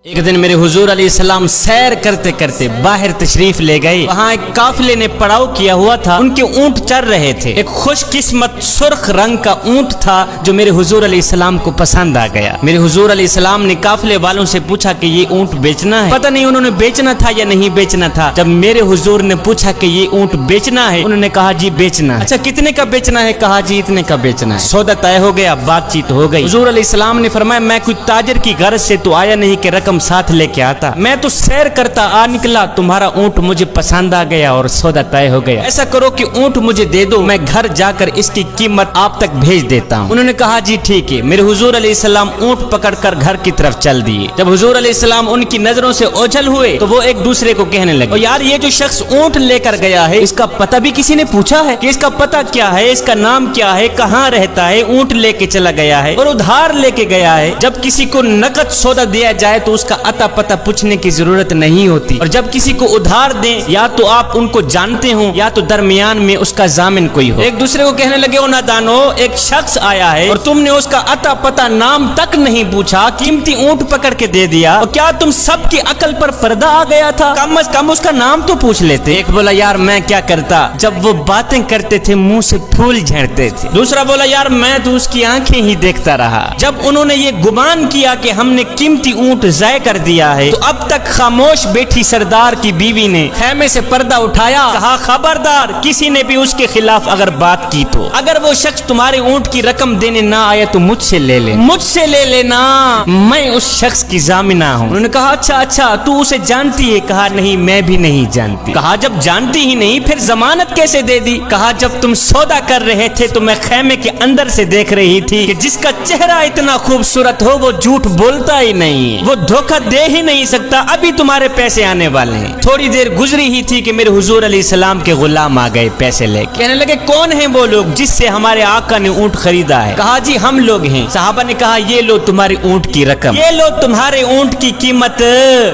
ایک دن میرے حضور علیہ السلام سیر کرتے کرتے باہر تشریف لے گئے. وہاں ایک قافلے نے پڑاؤ کیا ہوا تھا. ان کے اونٹ چر رہے تھے. ایک خوش قسمت سرخ رنگ کا اونٹ تھا جو میرے حضور علیہ السلام کو پسند آ گیا. میرے حضور علیہ السلام نے قافلے والوں سے پوچھا کہ یہ اونٹ بیچنا ہے. پتہ نہیں انہوں نے بیچنا تھا یا نہیں بیچنا تھا. جب میرے حضور نے پوچھا کہ یہ اونٹ بیچنا ہے, انہوں نے کہا جی بیچنا ہے. اچھا کتنے کا بیچنا ہے؟ کہا جی اتنے کا بیچنا ہے. سودا طے ہو گیا, بات چیت ہو گئی. حضور علیہ السلام نے فرمایا میں کوئی تاجر کی غرض سے تو آیا نہیں کہ رقم ساتھ لے کے آتا, میں تو سیر کرتا آ نکلا, تمہارا اونٹ مجھے پسند آ گیا اور سودا طے ہو گیا. ایسا کرو کہ اونٹ مجھے دے دو, میں گھر جا کر اس کی قیمت آپ تک بھیج دیتا ہوں. انہوں نے کہا جی ٹھیک ہے. میرے حضور علیہ السلام اونٹ پکڑ کر گھر کی طرف چل دیے. جب حضور علیہ السلام ان کی نظروں سے اوجھل ہوئے تو وہ ایک دوسرے کو کہنے لگے, یار یہ جو شخص اونٹ لے کر گیا ہے اس کا پتہ بھی کسی نے پوچھا ہے کہ اس کا پتہ کیا ہے, اس کا نام کیا ہے, کہاں رہتا ہے؟ اونٹ لے کے چلا گیا ہے اور ادھار لے کے گیا ہے. جب کسی کو نقد سودا دیا جائے تو اس کا اتا پتہ پوچھنے کی ضرورت نہیں ہوتی, اور جب کسی کو ادھار دیں یا تو آپ ان کو جانتے ہوں یا تو درمیان میں اس کا ضامن کوئی ہو. ایک دوسرے کو کہنے لگے او نادانو, ایک شخص آیا ہے اور تم نے اس کا اتا پتہ نام تک نہیں پوچھا, قیمتی اونٹ پکڑ کے دے دیا, اور کیا تم سب کی عقل پر پردہ آ گیا تھا؟ کم از کم اس کا نام تو پوچھ لیتے. ایک بولا یار میں کیا کرتا, جب وہ باتیں کرتے تھے منہ سے پھول جھڑتے تھے. دوسرا بولا یار میں تو اس کی آنکھیں ہی دیکھتا رہا. جب انہوں نے یہ گمان کیا کہ ہم نے قیمتی اونٹ ضائع کر دیا ہے تو اب تک خاموش بیٹھی سردار کی بیوی نے خیمے سے پردہ اٹھایا, کہا خبردار کسی نے بھی اس کے خلاف اگر بات کی تو اگر وہ شخص تمہارے اونٹ کی رقم دینے نہ آیا تو مجھ سے لے لے, مجھ سے لے لینا, میں اس شخص کی ضامنہ ہوں. انہوں نے کہا اچھا تو اسے جانتی ہے؟ کہا نہیں میں بھی نہیں جانتی. کہا جب جانتی ہی نہیں پھر ضمانت کیسے دے دی؟ کہا جب تم سودا کر رہے تھے تو میں خیمے کے اندر سے دیکھ رہی تھی کہ جس کا چہرہ اتنا خوبصورت ہو وہ جھوٹ بولتا ہی نہیں, وہ دھوکہ دے ہی نہیں سکتا. ابھی تمہارے پیسے آنے والے ہیں. تھوڑی دیر گزری ہی تھی کہ میرے حضور علیہ السلام کے غلام آ گئے پیسے لے کے. کہنے لگے کون ہیں وہ لوگ جس سے ہمارے آقا نے اونٹ خریدا ہے؟ کہا جی ہم لوگ ہیں. صحابہ نے کہا یہ لو تمہاری اونٹ کی رقم, یہ لو تمہارے اونٹ کی قیمت.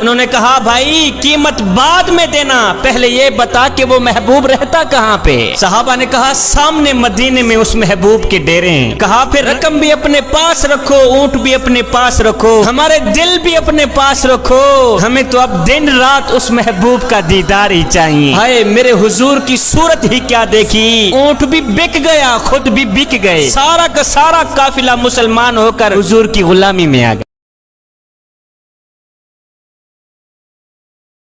انہوں نے کہا بھائی قیمت بعد میں دینا, پہلے یہ بتا کہ وہ محبوب رہتا کہاں پہ؟ صحابہ نے کہا سامنے مدینے میں اس محبوب کے ڈیرے ہیں. کہا پھر رقم بھی اپنے پاس رکھو, اونٹ بھی اپنے پاس رکھو, ہمارے دل بھی اپنے پاس رکھو, ہمیں تو اب دن رات اس محبوب کا دیدار ہی چاہیے. ہائے میرے حضور کی صورت ہی کیا دیکھی, اونٹ بھی بک گیا, خود بھی بک گئے, سارا کا سارا قافلہ مسلمان ہو کر حضور کی غلامی میں آ گیا.